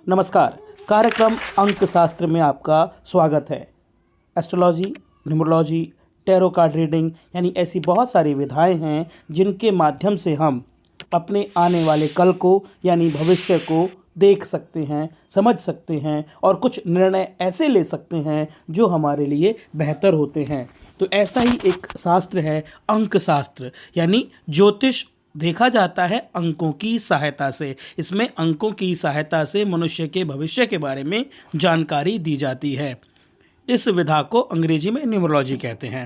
नमस्कार। कार्यक्रम अंक शास्त्र में आपका स्वागत है। Astrology, numerology, tarot card reading यानी ऐसी बहुत सारी विधाएं हैं जिनके माध्यम से हम अपने आने वाले कल को यानी भविष्य को देख सकते हैं, समझ सकते हैं और कुछ निर्णय ऐसे ले सकते हैं जो हमारे लिए बेहतर होते हैं। तो ऐसा ही एक शास्त्र है अंक शास्त्र, यानी ज्योतिष देखा जाता है अंकों की सहायता से। इसमें अंकों की सहायता से मनुष्य के भविष्य के बारे में जानकारी दी जाती है। इस विधा को अंग्रेजी में न्यूमरोलॉजी कहते हैं।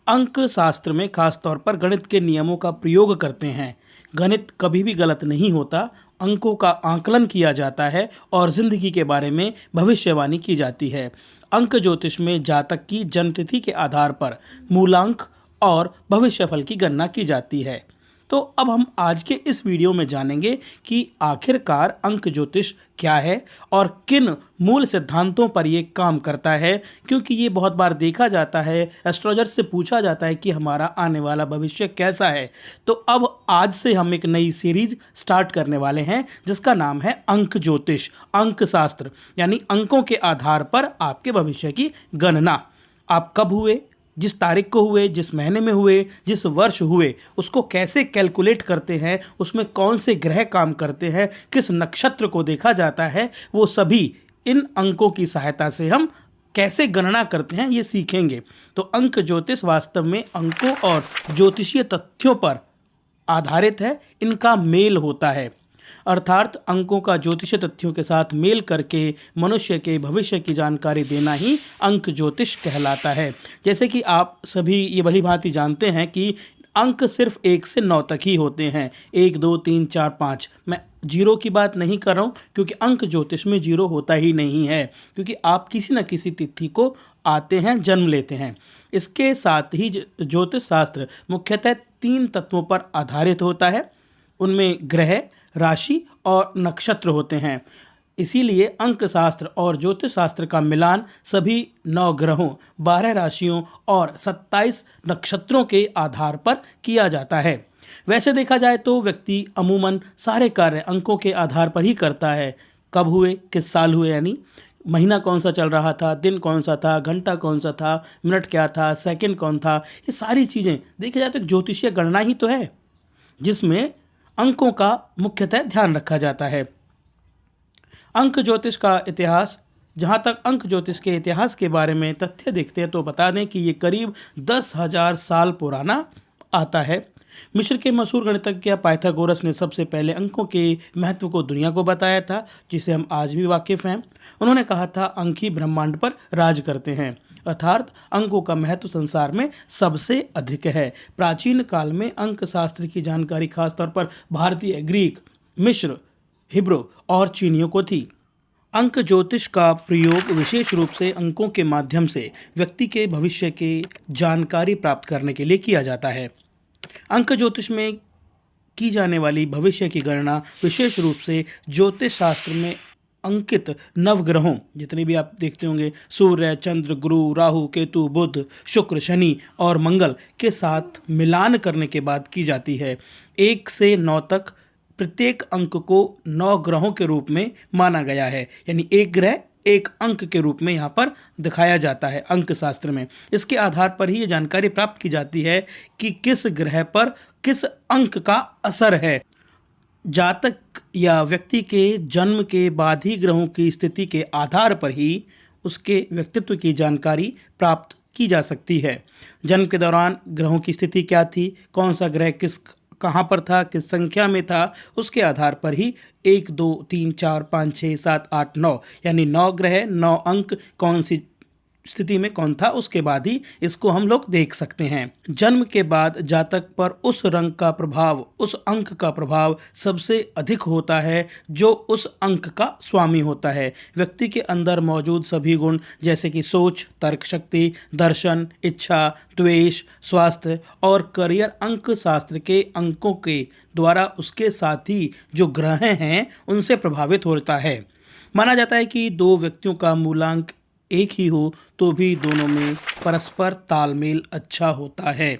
अंक शास्त्र में खास तौर पर गणित के नियमों का प्रयोग करते हैं। गणित कभी भी गलत नहीं होता। अंकों का आकलन किया जाता है और जिंदगी के बारे में भविष्यवाणी की जाती है। अंक ज्योतिष में जातक की जन्मतिथि के आधार पर मूलांक और भविष्यफल की गणना की जाती है। तो अब हम आज के इस वीडियो में जानेंगे कि आखिरकार अंक ज्योतिष क्या है और किन मूल सिद्धांतों पर ये काम करता है, क्योंकि ये बहुत बार देखा जाता है, एस्ट्रोलॉजर से पूछा जाता है कि हमारा आने वाला भविष्य कैसा है। तो अब आज से हम एक नई सीरीज स्टार्ट करने वाले हैं जिसका नाम है अंक ज्योतिष, अंक शास्त्र, यानी अंकों के आधार पर आपके भविष्य की गणना। आप कब हुए, जिस तारीख को हुए, जिस महीने में हुए, जिस वर्ष हुए, उसको कैसे कैलकुलेट करते हैं, उसमें कौन से ग्रह काम करते हैं, किस नक्षत्र को देखा जाता है, वो सभी इन अंकों की सहायता से हम कैसे गणना करते हैं ये सीखेंगे। तो अंक ज्योतिष वास्तव में अंकों और ज्योतिषीय तथ्यों पर आधारित है, इनका मेल होता है। अर्थात अंकों का ज्योतिष तथ्यों के साथ मेल करके मनुष्य के भविष्य की जानकारी देना ही अंक ज्योतिष कहलाता है। जैसे कि आप सभी ये भली भांति जानते हैं कि अंक सिर्फ 1 से 9 तक ही होते हैं। 1 2 3 4 5। मैं जीरो की बात नहीं कर रहा हूँ, क्योंकि अंक ज्योतिष में जीरो होता ही नहीं है, क्योंकि आप किसी न किसी तिथि को आते हैं, जन्म लेते हैं। इसके साथ ही ज्योतिष शास्त्र मुख्यतः 3 तत्वों पर आधारित होता है। उनमें ग्रह, राशि और नक्षत्र होते हैं। इसीलिए अंक शास्त्र और ज्योतिष शास्त्र का मिलान सभी 9 ग्रहों, 12 राशियों और 27 नक्षत्रों के आधार पर किया जाता है। वैसे देखा जाए तो व्यक्ति अमूमन सारे कार्य अंकों के आधार पर ही करता है। कब हुए, किस साल हुए, यानी महीना कौन सा चल रहा था, दिन कौन सा था, घंटा कौन सा था, मिनट क्या था, सेकंड कौन था, ये सारी चीज़ें देखा जाए तो ज्योतिषीय गणना ही तो है, जिसमें अंकों का मुख्यतः ध्यान रखा जाता है। अंक ज्योतिष का इतिहास, जहाँ तक अंक ज्योतिष के इतिहास के बारे में तथ्य देखते हैं तो बता दें कि ये करीब 10,000 साल पुराना आता है। मिस्र के मशहूर गणितज्ञ पाइथागोरस ने सबसे पहले अंकों के महत्व को दुनिया को बताया था, जिसे हम आज भी वाकिफ़ हैं। उन्होंने कहा था अंक ही ब्रह्मांड पर राज करते हैं, अर्थात अंकों का महत्व संसार में सबसे अधिक है। प्राचीन काल में अंक शास्त्र की जानकारी खासतौर पर भारतीय, ग्रीक, मिस्र, हिब्रू और चीनियों को थी। अंक ज्योतिष का प्रयोग विशेष रूप से अंकों के माध्यम से व्यक्ति के भविष्य की जानकारी प्राप्त करने के लिए किया जाता है। अंक ज्योतिष में की जाने वाली भविष्य की गणना विशेष रूप से ज्योतिष शास्त्र में अंकित नवग्रहों, जितने भी आप देखते होंगे, सूर्य, चंद्र, गुरु, राहु, केतु, बुध, शुक्र, शनि और मंगल के साथ मिलान करने के बाद की जाती है। 1 से 9 तक प्रत्येक अंक को 9 ग्रहों के रूप में माना गया है, यानी एक ग्रह एक अंक के रूप में यहाँ पर दिखाया जाता है अंक शास्त्र में। इसके आधार पर ही ये जानकारी प्राप्त की जाती है कि किस ग्रह पर किस अंक का असर है। जातक या व्यक्ति के जन्म के बाद ही ग्रहों की स्थिति के आधार पर ही उसके व्यक्तित्व की जानकारी प्राप्त की जा सकती है। जन्म के दौरान ग्रहों की स्थिति क्या थी, कौन सा ग्रह कहाँ पर था, किस संख्या में था, उसके आधार पर ही 1 2 3 4 5 6 7 8 9 यानी 9 ग्रह 9 अंक कौन सी स्थिति में कौन था, उसके बाद ही इसको हम लोग देख सकते हैं। जन्म के बाद जातक पर उस रंग का प्रभाव, उस अंक का प्रभाव सबसे अधिक होता है जो उस अंक का स्वामी होता है। व्यक्ति के अंदर मौजूद सभी गुण जैसे कि सोच, तर्क शक्ति, दर्शन, इच्छा, द्वेष, स्वास्थ्य और करियर अंक शास्त्र के अंकों के द्वारा उसके साथ ही जो ग्रह हैं उनसे प्रभावित होता है। माना जाता है कि 2 व्यक्तियों का मूलांक एक ही हो तो भी दोनों में परस्पर तालमेल अच्छा होता है,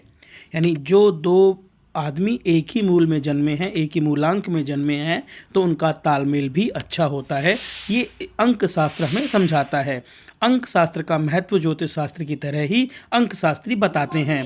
यानी जो 2 आदमी एक ही मूल में जन्मे हैं, एक ही मूलांक में जन्मे हैं, तो उनका तालमेल भी अच्छा होता है। ये अंक शास्त्र हमें समझाता है। अंक शास्त्र का महत्व ज्योतिष शास्त्र की तरह ही अंक शास्त्री बताते हैं।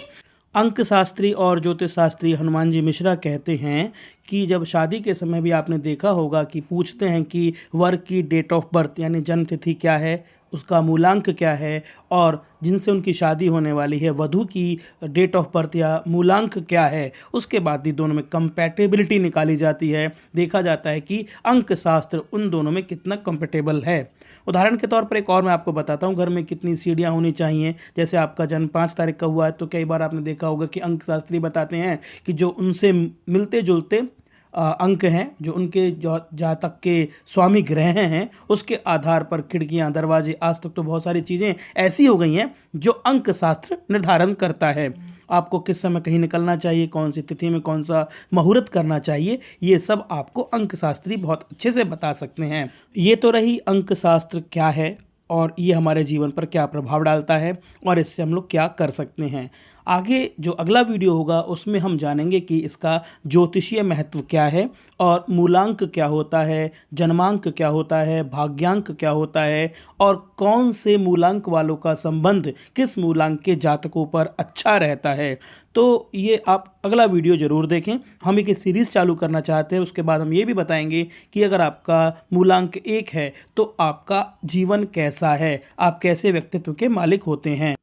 अंक शास्त्री और ज्योतिष शास्त्री हनुमान जी मिश्रा कहते हैं कि जब शादी के समय भी आपने देखा होगा कि पूछते हैं कि वर की डेट ऑफ बर्थ यानी जन्म तिथि क्या है, उसका मूलांक क्या है, और जिनसे उनकी शादी होने वाली है वधू की डेट ऑफ बर्थ या मूलांक क्या है, उसके बाद ही दोनों में कंपैटिबिलिटी निकाली जाती है। देखा जाता है कि अंक शास्त्र उन दोनों में कितना कंपेटेबल है। उदाहरण के तौर पर एक और मैं आपको बताता हूँ, घर में कितनी सीढ़ियाँ होनी चाहिए। जैसे आपका जन्म 5 तारीख का हुआ है तो कई बार आपने देखा होगा कि अंक शास्त्री बताते हैं कि जो उनसे मिलते जुलते अंक हैं, जो उनके जातक के स्वामी ग्रह हैं, उसके आधार पर खिड़कियां, दरवाजे, आज तक तो बहुत सारी चीज़ें ऐसी हो गई हैं जो अंक शास्त्र निर्धारण करता है। आपको किस समय कहीं निकलना चाहिए, कौन सी तिथि में कौन सा मुहूर्त करना चाहिए, ये सब आपको अंक शास्त्री बहुत अच्छे से बता सकते हैं। ये तो रही अंक शास्त्र क्या है और ये हमारे जीवन पर क्या प्रभाव डालता है और इससे हम लोग क्या कर सकते हैं। आगे जो अगला वीडियो होगा उसमें हम जानेंगे कि इसका ज्योतिषीय महत्व क्या है और मूलांक क्या होता है, जन्मांक क्या होता है, भाग्यांक क्या होता है और कौन से मूलांक वालों का संबंध किस मूलांक के जातकों पर अच्छा रहता है। तो ये आप अगला वीडियो ज़रूर देखें। हम एक सीरीज़ चालू करना चाहते हैं। उसके बाद हम ये भी बताएंगे कि अगर आपका मूलांक 1 है तो आपका जीवन कैसा है, आप कैसे व्यक्तित्व के मालिक होते हैं,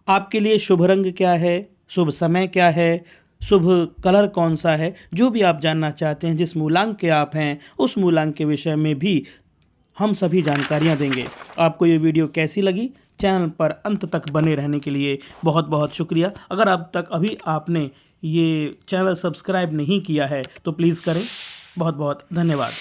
आपके लिए शुभ रंग क्या है, शुभ समय क्या है, शुभ कलर कौन सा है। जो भी आप जानना चाहते हैं, जिस मूलांक के आप हैं, उस मूलांक के विषय में भी हम सभी जानकारियां देंगे। आपको ये वीडियो कैसी लगी? चैनल पर अंत तक बने रहने के लिए बहुत बहुत शुक्रिया। अगर अब तक अभी आपने ये चैनल सब्सक्राइब नहीं किया है तो प्लीज़ करें। बहुत बहुत धन्यवाद।